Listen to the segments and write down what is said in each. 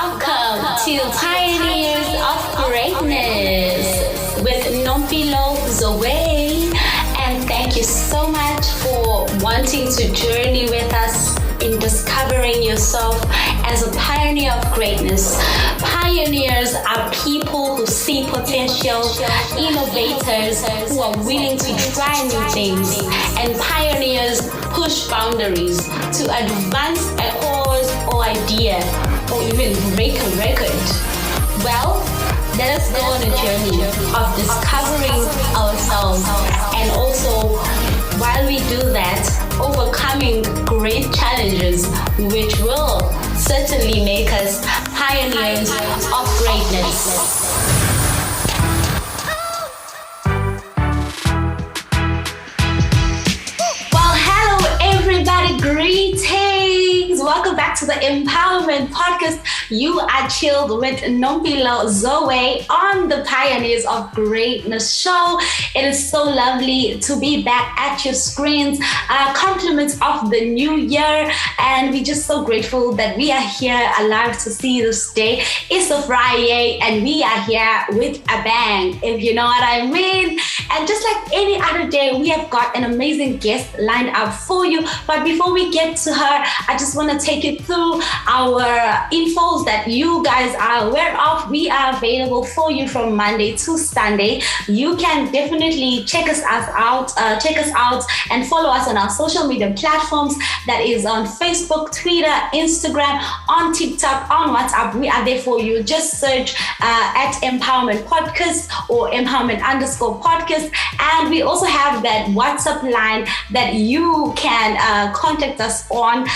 Welcome to Pioneers of Greatness with Nompilo Zoe. And thank you so much for wanting to journey with us in discovering yourself as a pioneer of greatness. Pioneers are people who see potential, innovators who are willing to try new things, and pioneers push boundaries to advance a cause or idea or even break a record. Well, let us go on a journey of discovering ourselves, and also while we do that, overcoming great challenges which will certainly make us pioneers of greatness. Well, hello everybody, greetings. Welcome back to the Empowerment Podcast. You are chilled with Nompilo Zoe on the Pioneers of Greatness show. It is so lovely to be back at your screens. Compliments of the new year, and we're just so grateful that we are here alive to see this day. It's a Friday, and we are here with a bang, if you know what I mean. And just like any other day, we have got an amazing guest lined up for you. But before we get to her, I just want to take you through our infos that you guys are aware of. We are available for you from Monday to Sunday. You can definitely check us out and follow us on our social media platforms. That is on Facebook, Twitter, Instagram, on TikTok, on WhatsApp. We are there for you. Just search at Empowerment Podcast or Empowerment_podcast. And we also have that WhatsApp line that you can contact us on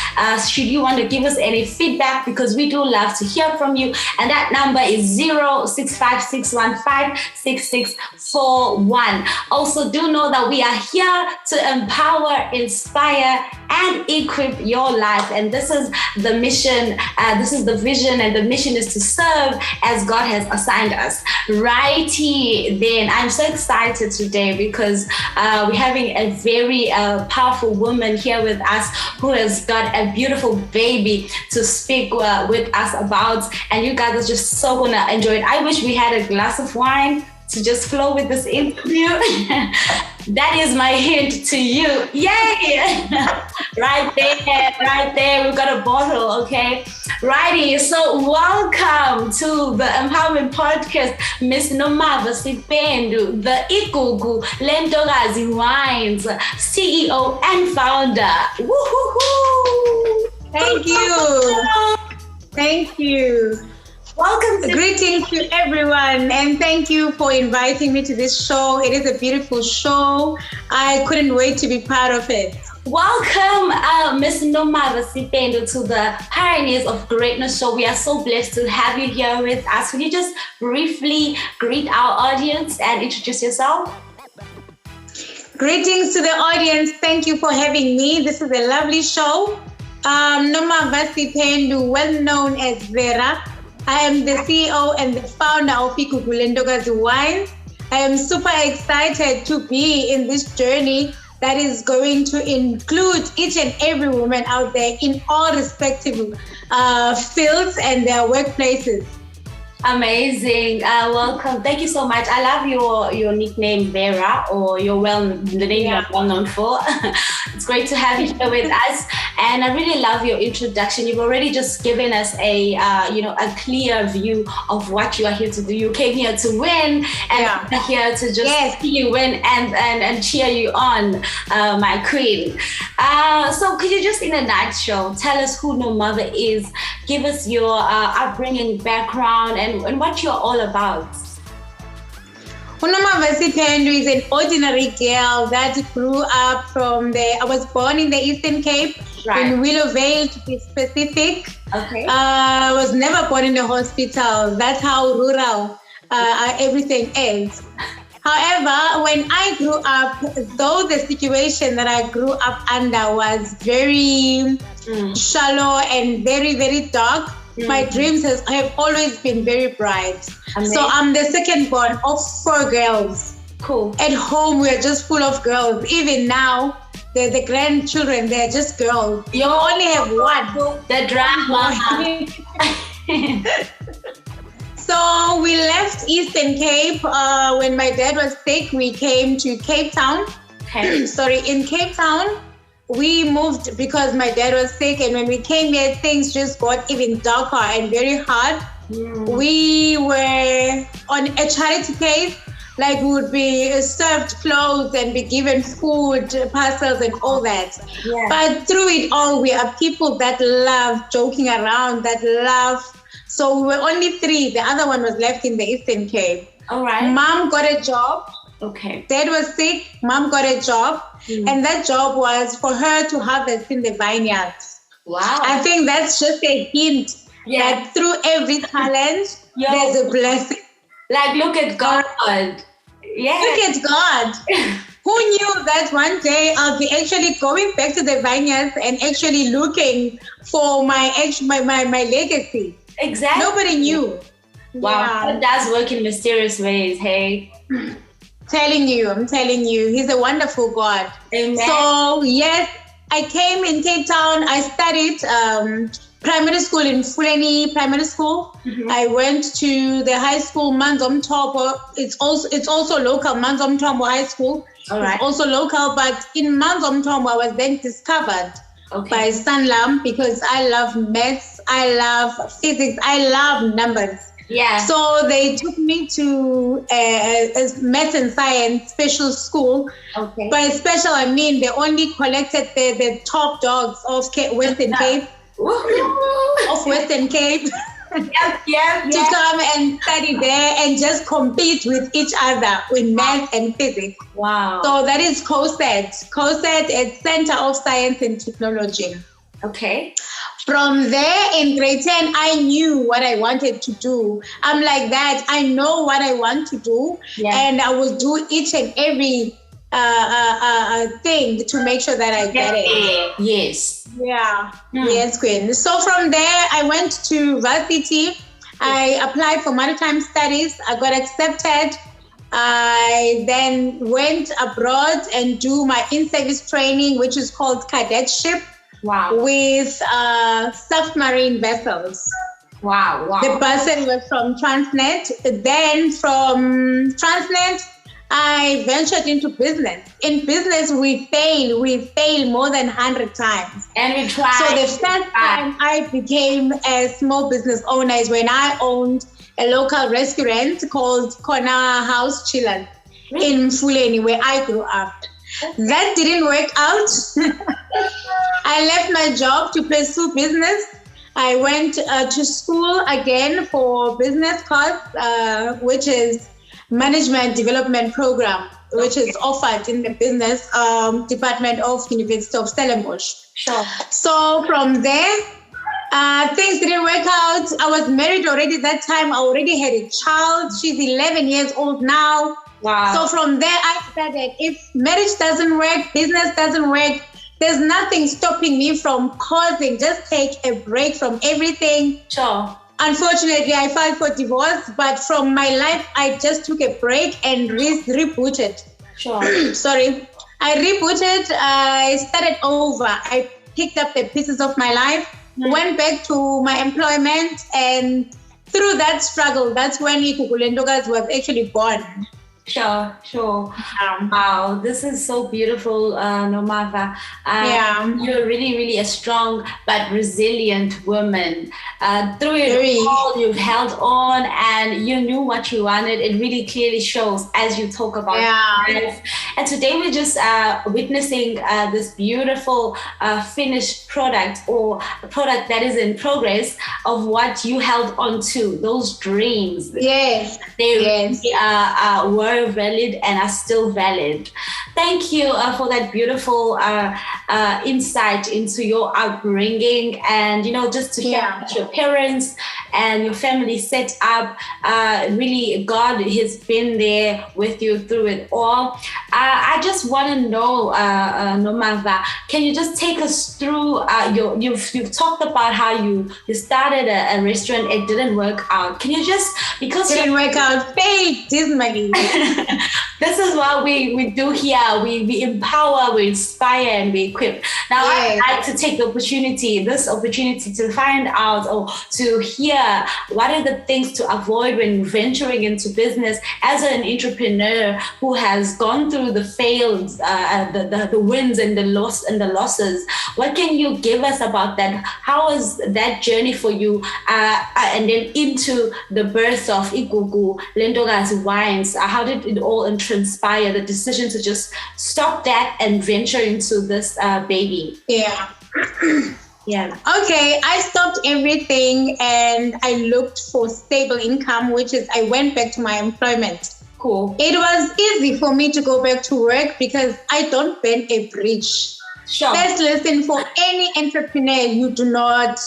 should you want to give us any feedback, because we do love to hear from you. And that number is 0656156641. Also, do know that we are here to empower, inspire, and equip your life. And this is the mission, this is the vision, and the mission is to serve as God has assigned us. Righty, then I'm so excited today because we're having a very powerful woman here with us who has got a beautiful baby to speak with us about, and you guys are just so gonna enjoy it. I wish we had a glass of wine to just flow with this interview. That is my hint to you. Yay! Right there. We've got a bottle, okay? Righty, so welcome to the Empowerment Podcast, Miss Nomava, Sipendu, the Igugu, Ntokazi Wines, CEO and founder. Woo-hoo-hoo! Thank you. Welcome to Greetings to everyone, and thank you for inviting me to this show. It is a beautiful show. I couldn't wait to be part of it. Welcome, Ms. Nomava Sipendu, to the Pioneers of Greatness show. We are so blessed to have you here with us. Will you just briefly greet our audience and introduce yourself? Greetings to the audience. Thank you for having me. This is a lovely show. Nomava Sipendu, well known as Vera. I am the CEO and the founder of Igugu, Ntokazi Wines. I am super excited to be in this journey that is going to include each and every woman out there in all respective fields and their workplaces. Amazing. Welcome. Thank you so much. I love your nickname Vera, or the name you're well known for. It's great to have you here with us, and I really love your introduction. You've already just given us a clear view of what you are here to do. You came here to win, and we're here to just see you win and cheer you on, my queen. So could you just, in a nutshell, tell us who Nomava is? Give us your upbringing, background, and what you're all about. Nomava Sipendu is an ordinary girl that grew up I was born in the Eastern Cape, in Willowvale to be specific. Okay. I was never born in a hospital. That's how rural everything is. However, when I grew up, though the situation that I grew up under was very shallow and very, very dark, my dreams have always been very bright. Amazing. So I'm the second born of 4 girls. Cool. At home, we're just full of girls. Even now, the grandchildren, they're just girls. You only have one. The drama. So we left Eastern Cape when my dad was sick. We came to Cape Town. Okay. In Cape Town, we moved because my dad was sick. And when we came here, things just got even darker and very hard. We were on a charity case. Like we would be served clothes and be given food, parcels and all that. Yeah. But through it all, we are people that love joking around, that love. So we were only 3. The other one was left in the Eastern Cape. All right. Mom got a job. Okay. Dad was sick. Mom got a job. And that job was for her to harvest in the vineyards. Wow. I think that's just a hint that through every challenge, there's a blessing. Like, look at God. Yeah. Look at God. Who knew that one day I'll be actually going back to the vineyards and actually looking for my legacy? Exactly. Nobody knew. Wow. It does work in mysterious ways, hey? I'm telling you, He's a wonderful God. Amen. So, yes, I came in Cape Town. I studied primary school in Fulani Primary School. I went to the high school, Nomava. It's also local, Nomava High School. All right. It's also local, but in Nomava, I was then discovered by Sanlam because I love maths, I love physics, I love numbers. Yeah. So they took me to a math and science special school. Okay. By special, I mean they only collected the top dogs of Western Cape. Of Western Cape to come and study there and just compete with each other in math and physics. Wow. So that is COSET is Center of Science and Technology. Okay. From there in grade 10, I knew what I wanted to do. I'm like that. I know what I want to do and I will do each and every thing to make sure that I get it. Yes. Yeah. Yes, Queen. So from there, I went to varsity. I applied for maritime studies. I got accepted. I then went abroad and do my in-service training, which is called cadetship. Wow. With submarine vessels. Wow. The person was from Transnet. Then from Transnet, I ventured into business. In business, we fail more than 100 times. And we try. So the first time I became a small business owner is when I owned a local restaurant called Corner House Chillers in Fulani, where I grew up. That didn't work out. I left my job to pursue business. I went to school again for business course, which is management development program, which is offered in the business department of University of Stellenbosch. Sure. So from there, things didn't work out. I was married already that time. I already had a child. She's 11 years old now. Wow. So from there, I decided if marriage doesn't work, business doesn't work, there's nothing stopping me from causing. Just take a break from everything. Sure. Unfortunately, I filed for divorce, but from my life, I just took a break and rebooted. Sure. Sorry. I rebooted. I started over. I picked up the pieces of my life, went back to my employment, and through that struggle, that's when Igugu Ntokazi was actually born. Sure. Wow, this is so beautiful, Nomava. You're really a strong but resilient woman. Through it all, you've held on and you knew what you wanted. It really clearly shows as you talk about life. And today we're just witnessing this beautiful finished product or a product that is in progress of what you held on to, those dreams. Yes. They really were valid and are still valid. Thank you for that beautiful insight into your upbringing and, just to hear what your parents and your family set up. Really, God has been there with you through it all. I just want to know, Nomava, can you just take us through you've talked about how you started a restaurant, it didn't work out. Can you just, because didn't work out, failed dismally. This is what we do here. We empower, we inspire, and we equip. Now, I'd like to take this opportunity to find out or to hear what are the things to avoid when venturing into business as an entrepreneur who has gone through the fails, the wins and the losses. What can you give us about that? How was that journey for you? And then into the birth of Igugu, Ntokazi wines. How did it all transpire? The decision to just stop that and venture into this baby. Yeah. Yeah. Okay, I stopped everything and I looked for stable income, which is I went back to my employment. Cool. It was easy for me to go back to work because I don't burn a bridge. Sure. First lesson for any entrepreneur, you do not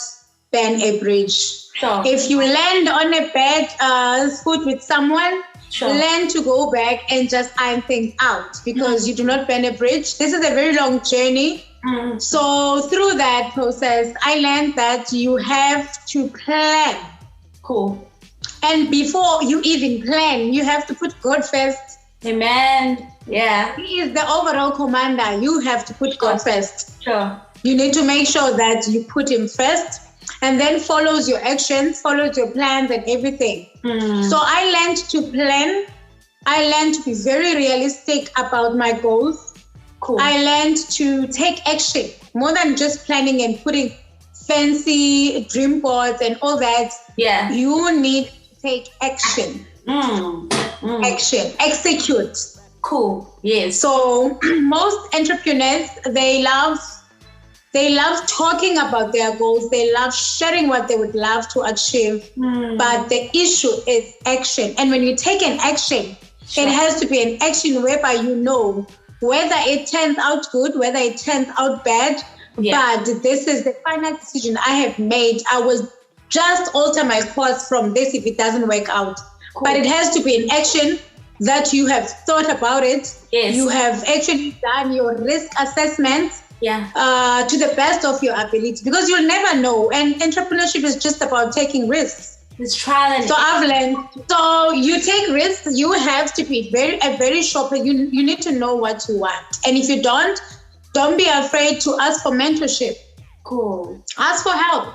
burn a bridge. Sure. If you land on a bad foot with someone, learn to go back and just iron things out because you do not burn a bridge. This is a very long journey. So through that process, I learned that you have to plan. Cool. And before you even plan, you have to put God first. Amen. Yeah. He is the overall commander. You have to put God first. Sure. You need to make sure that you put him first and then follows your actions, follows your plans and everything. So I learned to plan. I learned to be very realistic about my goals. Cool. I learned to take action more than just planning and putting fancy dream boards and all that. Yeah. You need to take action. Action. Execute. Cool. Yes. So most entrepreneurs, they love talking about their goals. They love sharing what they would love to achieve. But the issue is action. And when you take an action, it has to be an action whereby you know whether it turns out good, whether it turns out bad. But this is the final decision I have made. I will just alter my course from this if it doesn't work out. Cool. But it has to be an action that you have thought about it. Yes. You have actually done your risk assessment. To the best of your ability, because you'll never know. And entrepreneurship is just about taking risks. It's trial and so I've learned. So you take risks. You have to be very sharp. You need to know what you want. And if you don't be afraid to ask for mentorship. Cool. Ask for help.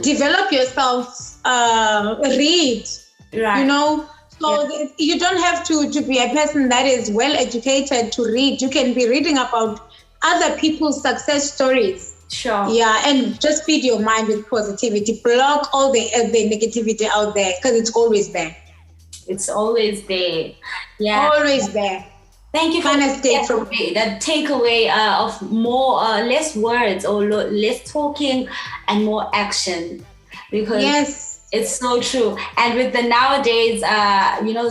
Develop yourself. Read. Right. You know. So you don't have to be a person that is well educated to read. You can be reading about other people's success stories. Sure. Yeah, and just feed your mind with positivity. Block all the negativity out there because it's always there. It's always there. Yeah. Always there. Thank you for that takeaway of more, less words or less talking and more action. Because it's so true. And with the nowadays,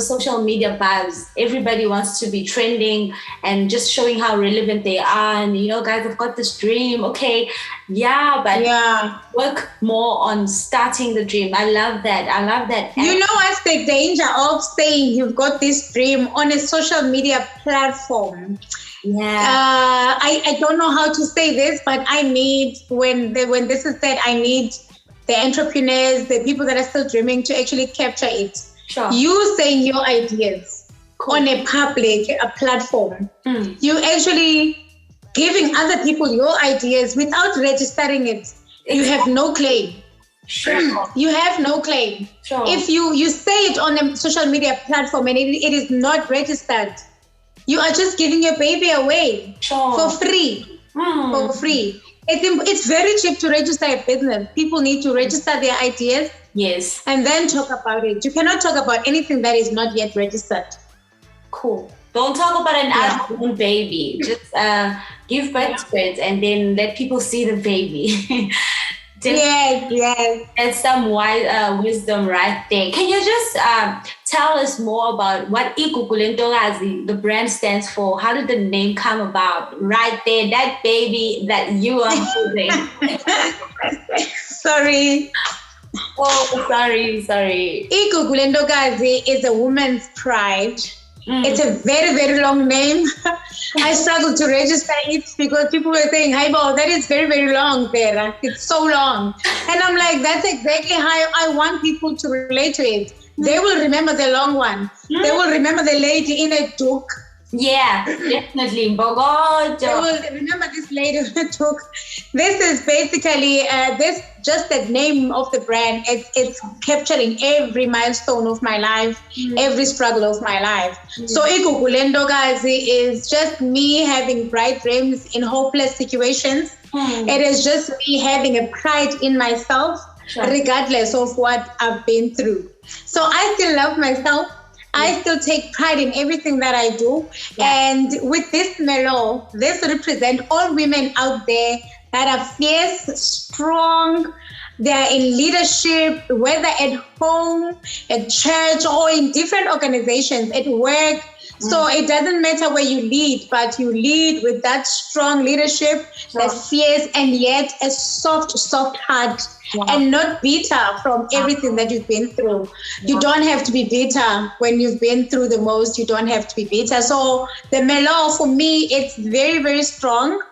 social media buzz, everybody wants to be trending and just showing how relevant they are. And, guys, I've got this dream. Okay. Work more on starting the dream. I love that. You know what's the danger of saying you've got this dream on a social media platform? Yeah. I don't know how to say this, but I need, when this is said, I need the entrepreneurs, the people that are still dreaming to actually capture it. Sure. You saying your ideas on a public platform. You actually giving other people your ideas without registering it. You have no claim. Sure. You have no claim. Sure. If you say it on a social media platform and it is not registered, you are just giving your baby away for free. For free. It's very cheap to register a business. People need to register their ideas. Yes. And then talk about it. You cannot talk about anything that is not yet registered. Cool. Don't talk about an unborn baby. Just give birth to it and then let people see the baby. Yes. That's some wise wisdom right there. Can you just tell us more about what Igugu Ntokazi, the brand, stands for? How did the name come about? Right there, that baby that you are holding. Sorry. Oh, sorry. Igugu Ntokazi is a woman's pride. It's a very, very long name. I struggled to register it because people were saying, "Hi, Bo, that is very, very long, Vera. It's so long." And I'm like, that's exactly how I want people to relate to it. They will remember the long one. They will remember the lady in a duke Yeah, definitely. I Bogojo. will remember this lady who took. This is basically this just the name of the brand. It's capturing every milestone of my life, every struggle of my life. So Igugu Ntokazi is just me having bright dreams in hopeless situations. It is just me having a pride in myself, regardless of what I've been through. So I still love myself. I still take pride in everything that I do. And with this mellow, this represents all women out there that are fierce, strong. They are in leadership, whether at home, at church, or in different organizations, at work. So it doesn't matter where you lead, but you lead with that strong leadership, that fierce and yet a soft heart, and not bitter from everything that you've been through. You don't have to be bitter when you've been through the most. You don't have to be bitter. So the mellow for me, it's very, very strong,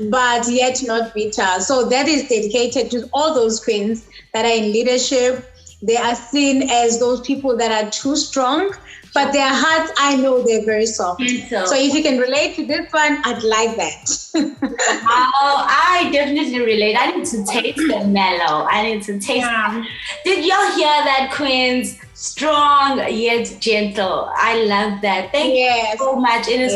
but yet not bitter. So that is dedicated to all those queens that are in leadership. They are seen as those people that are too strong, but their hearts, I know they're very soft. So if you can relate to this one, I'd like that. Oh, I definitely relate. I need to taste the mellow. I need to taste it. Did y'all hear that, queens? Strong yet gentle. I love that. Thank you so much. It is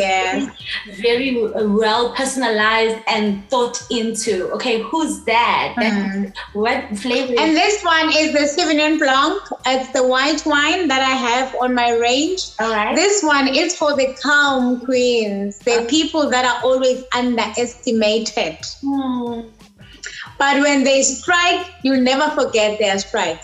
very well personalized and thought into. Okay, who's that? What flavor? And this one is the Sauvignon Blanc. It's the white wine that I have on my range. All right. This one is for the calm queens, the people that are always underestimated. But when they strike, you'll never forget their strike.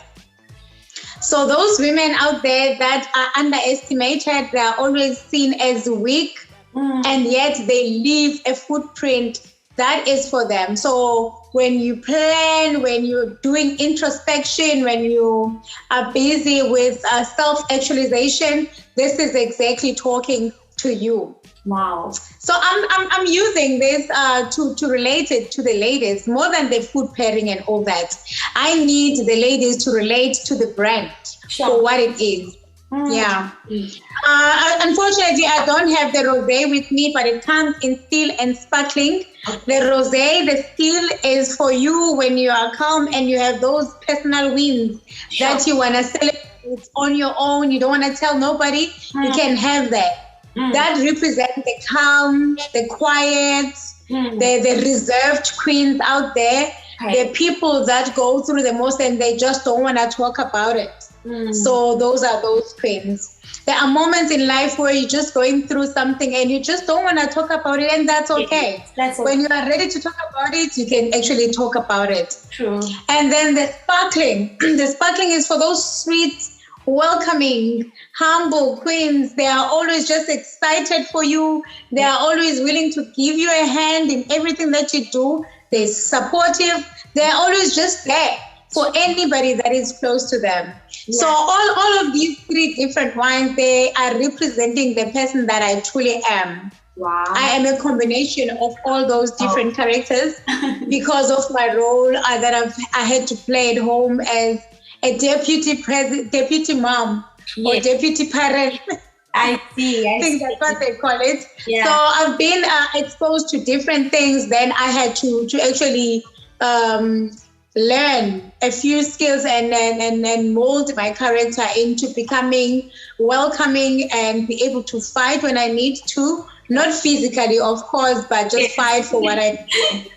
So those women out there that are underestimated, they are always seen as weak, and yet they leave a footprint that is for them. So when you plan, when you're doing introspection, when you are busy with self-actualization, this is exactly talking to you. Wow. So I'm using this to relate it to the ladies more than the food pairing and all that. I need the ladies to relate to the brand for what it is. Yeah. Unfortunately, I don't have the rosé with me, but it comes in steel and sparkling. The rosé, the steel is for you when you are calm and you have those personal wins that you want to celebrate on your own. You don't want to tell nobody. You can have that. That represents the calm, the quiet, the reserved queens out there, the people that go through the most and they just don't want to talk about it. So those are those queens. There are moments in life where you're just going through something and you just don't want to talk about it, and that's okay. When you are ready to talk about it, you can actually talk about it. True. And then the sparkling. The sparkling is for those sweet, welcoming, humble queens. They are always just excited for you. They are always willing to give you a hand in everything that you do. They're supportive. They're always just there for anybody that is close to them. So all of these three different wines, they are representing the person that I truly am. Wow. I am a combination of all those different characters because of my role that I had to play at home as a deputy mom or deputy parent. I see. I think that's what they call it. Yeah. So I've been exposed to different things. Then I had to actually learn a few skills and mold my character into becoming welcoming and be able to fight when I need to. Not physically, of course, but just fight for what I do.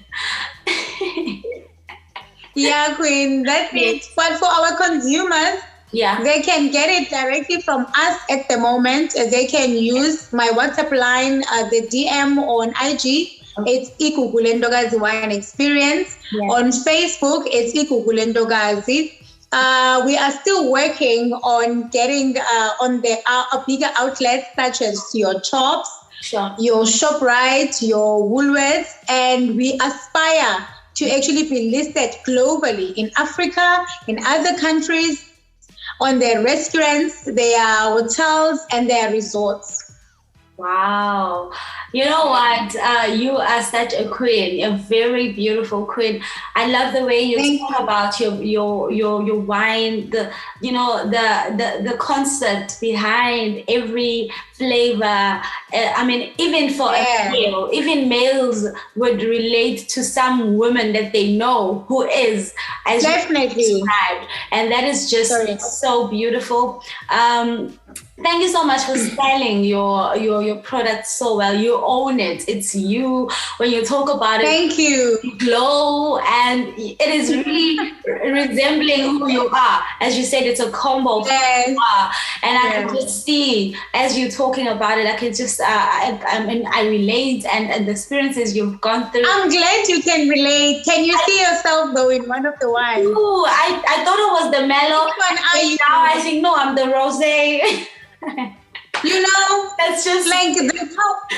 Yeah, Queen, that's it. But for our consumers, they can get it directly from us at the moment. They can use my WhatsApp line, the DM on IG. It's Igugu Ntokazi Wine Experience. On Facebook, it's Igugu Ntokazi. We are still working on getting on the bigger outlets such as your Chops, your ShopRite, your Woolworths, and we aspire to actually be listed globally in Africa, in other countries, on their restaurants, their hotels, and their resorts. Wow. You know what? You are such a queen, a very beautiful queen. I love the way you talk about your wine, the concept behind every flavor. I mean, even for a male, even males would relate to some woman that they know who is as definitely described. And that is just so beautiful. Thank you so much for selling your product so well. You own it. It's you. When you talk about it, thank you. You glow, and it is really resembling who you are. As you said, it's a combo. Yes. And I can just see as you're talking about it. I can just I relate and the experiences you've gone through. I'm glad you can relate. Can you see yourself though in one of the wines? Ooh, I thought it was the mellow. Which one are you? Now I think no, I'm the rosé. You know, that's just like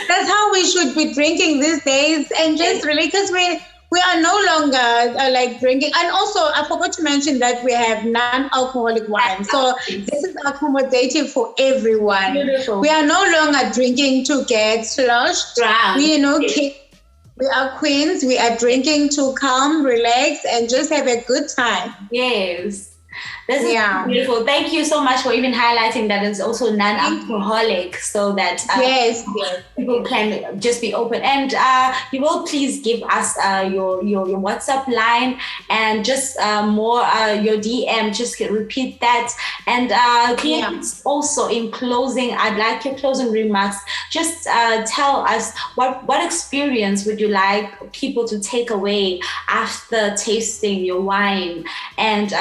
that's how we should be drinking these days, and just really because we are no longer like drinking. And also, I forgot to mention that we have non-alcoholic wine, so this is accommodative for everyone. Beautiful. We are no longer drinking to get sloshed. We we are queens. We are drinking to calm, relax, and just have a good time. Yes. This is beautiful. Thank you so much for even highlighting that it's also non-alcoholic, so that people can just be open. And you will please give us your WhatsApp line and just more your DM. Just repeat that. And please also in closing, I'd like your closing remarks. Just tell us what experience would you like people to take away after tasting your wine, and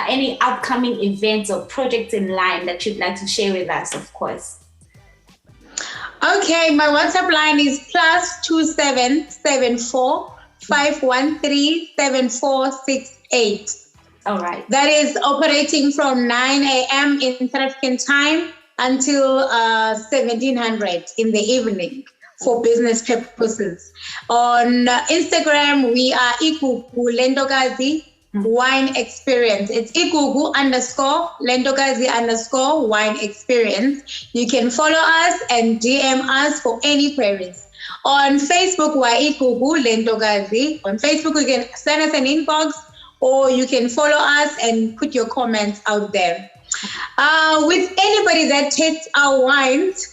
any upcoming events or projects in line that you'd like to share with us, of course. Okay, my WhatsApp line is +2774 513 7468. All right. That is operating from 9 a.m. in South African time until 1700 in the evening for business purposes. On Instagram, we are Igugu Ntokazi Wine Experience. It's Igugu _Ntokazi Wine Experience. You can follow us and DM us for any queries. On Facebook, we're Igugu Ntokazi. On Facebook, you can send us an inbox, or you can follow us and put your comments out there. With anybody that tastes our wines,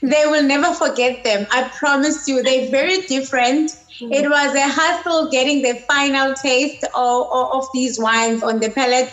they will never forget them. I promise you, they're very different. It was a hustle getting the final taste of these wines on the palate.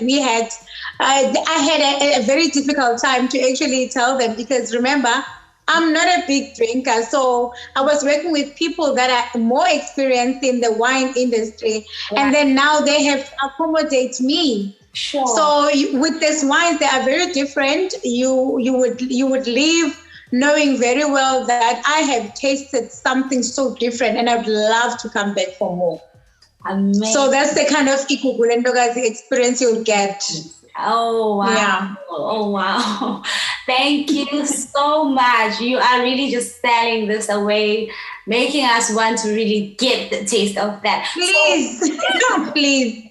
I had a very difficult time to actually tell them, because remember, I'm not a big drinker. So I was working with people that are more experienced in the wine industry. And then now they have to accommodate me. Sure. So with these wines, they are very different. You would leave knowing very well that I have tasted something so different, and I'd love to come back for more. Amazing. So that's the kind of Igugu Ntokazi experience you'll get. Oh, wow. Yeah. Oh, wow. Thank you so much. You are really just selling this away, making us want to really get the taste of that. Please. Please.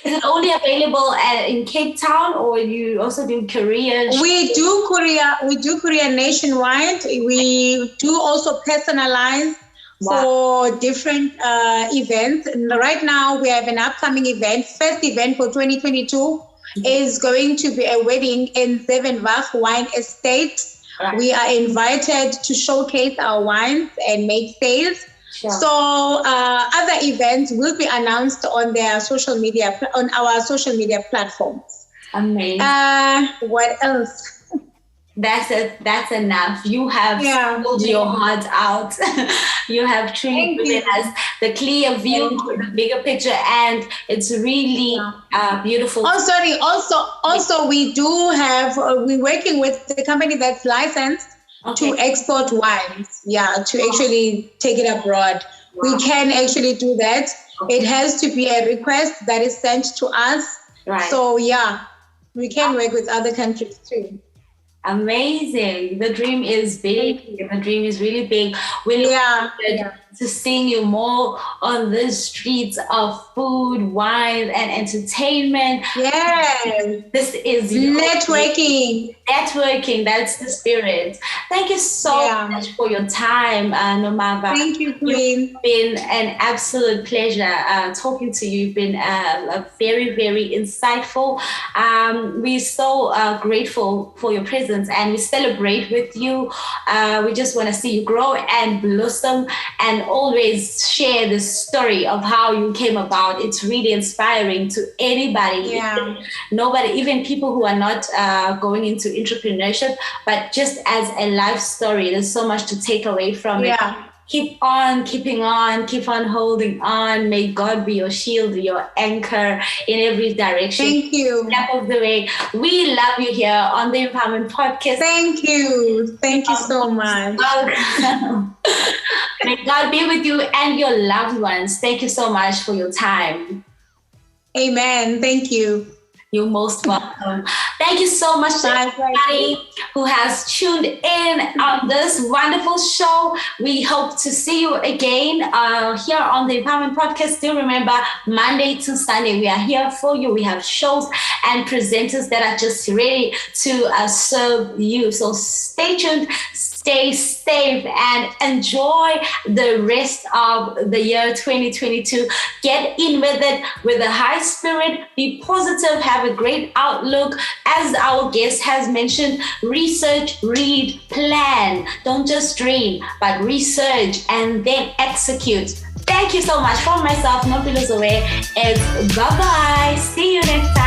Is it only available in Cape Town, or you also do Korea? We do Korea nationwide. We do also personalize for different events. And right now, we have an upcoming event. First event for 2022 is going to be a wedding in Zevenwacht Wine Estate. Right. We are invited to showcase our wines and make sales. Sure. So other events will be announced on our social media platforms. Amazing. What else? That's enough. You have pulled your heart out. You have truly given us the clear view, the bigger picture, and it's really beautiful. Oh, sorry. Also, we do have. We're working with the company that's licensed to export wines. To actually take it abroad. Wow. We can actually do that. It has to be a request that is sent to us. Right. So we can work with other countries too. Amazing. The dream is big. The dream is really big. We look forward to seeing you more on the streets of food, wine, and entertainment. Yes. This is networking. Networking, that's the spirit. Thank you so much for your time, Nomava. Thank you, Queen. It's been an absolute pleasure talking to you. You've been very, very insightful. We're so grateful for your presence, and we celebrate with you. We just want to see you grow and blossom, and always share the story of how you came about. It's really inspiring to anybody. Nobody, even people who are not going into entrepreneurship, but just as a life story, there's so much to take away from it. Keep on keeping on, keep on holding on. May God be your shield, your anchor in every direction. Thank you. Step of the way. We love you here on the Empowerment Podcast. Thank you. Thank you so much. Welcome. May God be with you and your loved ones. Thank you so much for your time. Amen. Thank you. You're most welcome. Thank you so much to everybody who has tuned in on this wonderful show. We hope to see you again here on the Empowerment Podcast. Still remember, Monday to Sunday, we are here for you. We have shows and presenters that are just ready to serve you. So stay tuned, stay safe, and enjoy the rest of the year 2022. Get in with it with a high spirit. Be positive. Have a great outlook. As our guest has mentioned, research, read, plan. Don't just dream, but research and then execute. Thank you so much. From myself, Nompilo, it's bye-bye. See you next time.